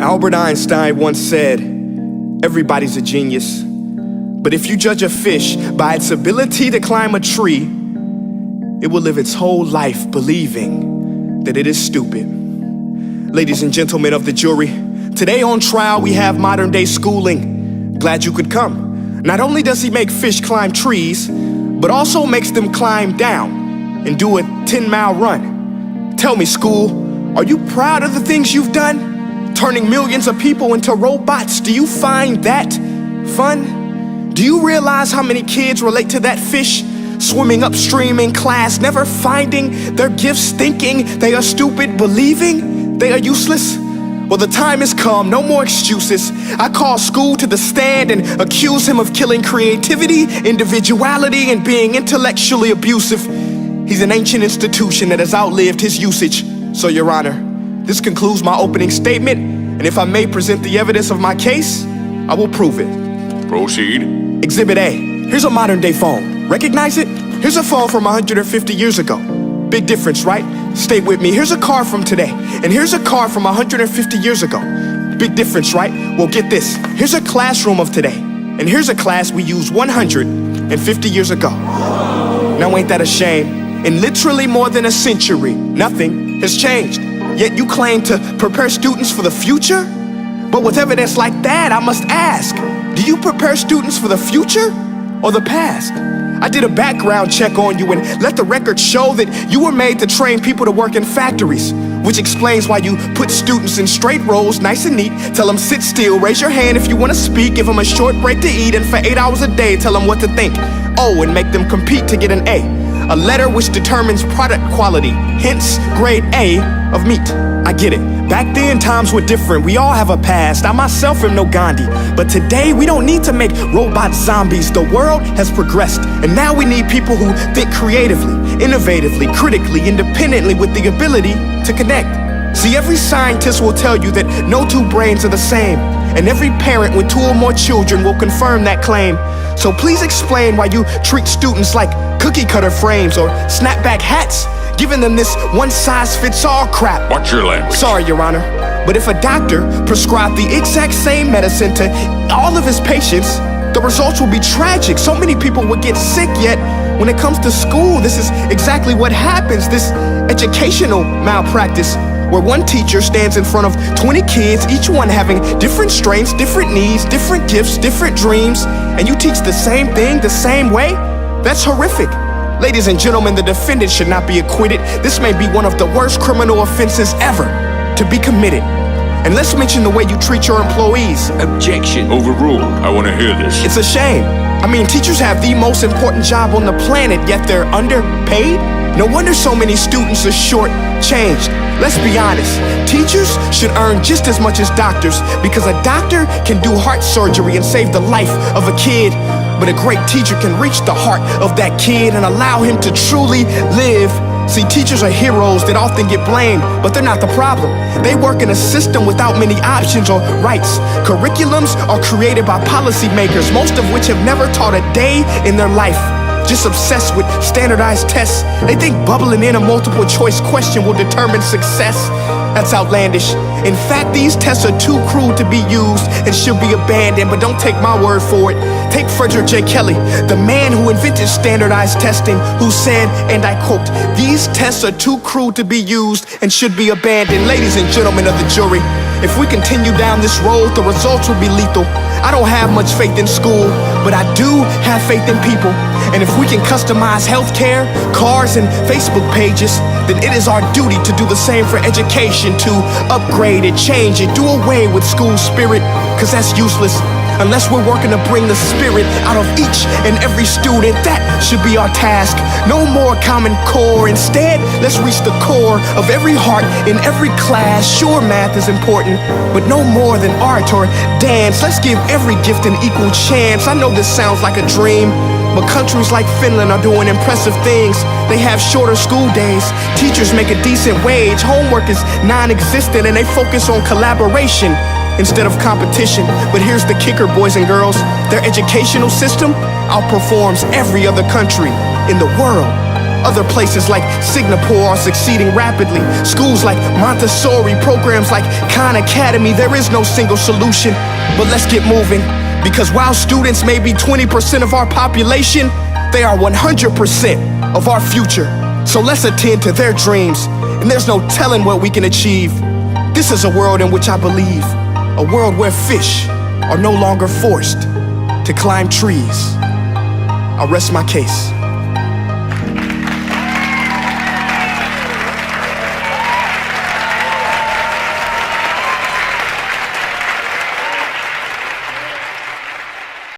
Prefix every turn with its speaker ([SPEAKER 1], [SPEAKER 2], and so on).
[SPEAKER 1] Albert Einstein once said, everybody's a genius, but if you judge a fish by its ability to climb a tree, it will live its whole life believing that it is stupid. Ladies and gentlemen of the jury, today on trial we have modern day schooling. Glad you could come. Not only does he make fish climb trees, but also makes them climb down and do a 10-mile run. Tell me, school, are you proud of the things you've done? Turning millions of people into robots, do you find that fun? Do you realize how many kids relate to that fish swimming upstream in class, never finding their gifts, thinking they are stupid, believing they are useless? Well, the time has come, no more excuses. I call school to the stand and accuse him of killing creativity, individuality, and being intellectually abusive. He's an ancient institution that has outlived his usage. So, Your Honor, this concludes my opening statement, and if I may present the evidence of my case, I will prove it.
[SPEAKER 2] Proceed.
[SPEAKER 1] Exhibit A. Here's a modern day phone. Recognize it? Here's a phone from 150 years ago. Big difference, right? Stay with me. Here's a car from today, and here's a car from 150 years ago. Big difference, right? Well, get this. Here's a classroom of today, and here's a class we used 150 years ago. Now ain't that a shame? In literally more than a century, nothing has changed. Yet you claim to prepare students for the future? But with evidence like that, I must ask, do you prepare students for the future or the past? I did a background check on you and let the record show that you were made to train people to work in factories, which explains why you put students in straight rows, nice and neat, tell them sit still, raise your hand if you want to speak, give them a short break to eat, and for 8 hours a day, tell them what to think. Oh, and make them compete to get an A letter which determines product quality, hence grade A of meat. I get it. Back then, times were different. We all have a past. I myself am no Gandhi. But today, we don't need to make robot zombies. The world has progressed, and now we need people who think creatively, innovatively, critically, independently, with the ability to connect. See, every scientist will tell you that no two brains are the same, and every parent with 2 or more children will confirm that claim. So please explain why you treat students like cookie cutter frames or snapback hats, giving them this one-size-fits-all crap.
[SPEAKER 2] Watch your language.
[SPEAKER 1] Sorry, Your Honor, but if a doctor prescribed the exact same medicine to all of his patients, the results will be tragic. So many people would get sick, yet when it comes to school, this is exactly what happens, this educational malpractice, where one teacher stands in front of 20 kids, each one having different strengths, different needs, different gifts, different dreams, and you teach the same thing the same way? That's horrific. Ladies and gentlemen, the defendant should not be acquitted. This may be one of the worst criminal offenses ever to be committed. And let's mention the way you treat your employees.
[SPEAKER 2] Objection. Overruled. I want to hear this.
[SPEAKER 1] It's a shame. I mean, teachers have the most important job on the planet, yet they're underpaid? No wonder so many students are short-changed. Let's be honest, teachers should earn just as much as doctors, because a doctor can do heart surgery and save the life of a kid, but a great teacher can reach the heart of that kid and allow him to truly live. See, teachers are heroes that often get blamed, but they're not the problem. They work in a system without many options or rights. Curriculums are created by policymakers, most of which have never taught a day in their life. Just obsessed with standardized tests. They think bubbling in a multiple choice question will determine success. That's outlandish. In fact, these tests are too cruel to be used and should be abandoned, but don't take my word for it. Take Frederick J. Kelly, the man who invented standardized testing, who said, and I quote, "These tests are too cruel to be used and should be abandoned." Ladies and gentlemen of the jury, if we continue down this road, the results will be lethal. I don't have much faith in school, but I do have faith in people. And if we can customize healthcare, cars, and Facebook pages, then it is our duty to do the same for education, to upgrade it, change it, do away with school spirit, because that's useless. Unless we're working to bring the spirit out of each and every student, that should be our task. No more Common Core. Instead, let's reach the core of every heart in every class. Sure, math is important, but no more than art or dance. Let's give every gift an equal chance. I know this sounds like a dream, but countries like Finland are doing impressive things. They have shorter school days, teachers make a decent wage, homework is non-existent, and they focus on collaboration instead of competition. But here's the kicker, boys and girls. Their educational system outperforms every other country in the world. Other places like Singapore are succeeding rapidly. Schools like Montessori, programs like Khan Academy. There is no single solution, but let's get moving. Because while students may be 20% of our population, they are 100% of our future. So let's attend to their dreams, and there's no telling what we can achieve. This is a world in which I believe, a world where fish are no longer forced to climb trees. I'll rest my case.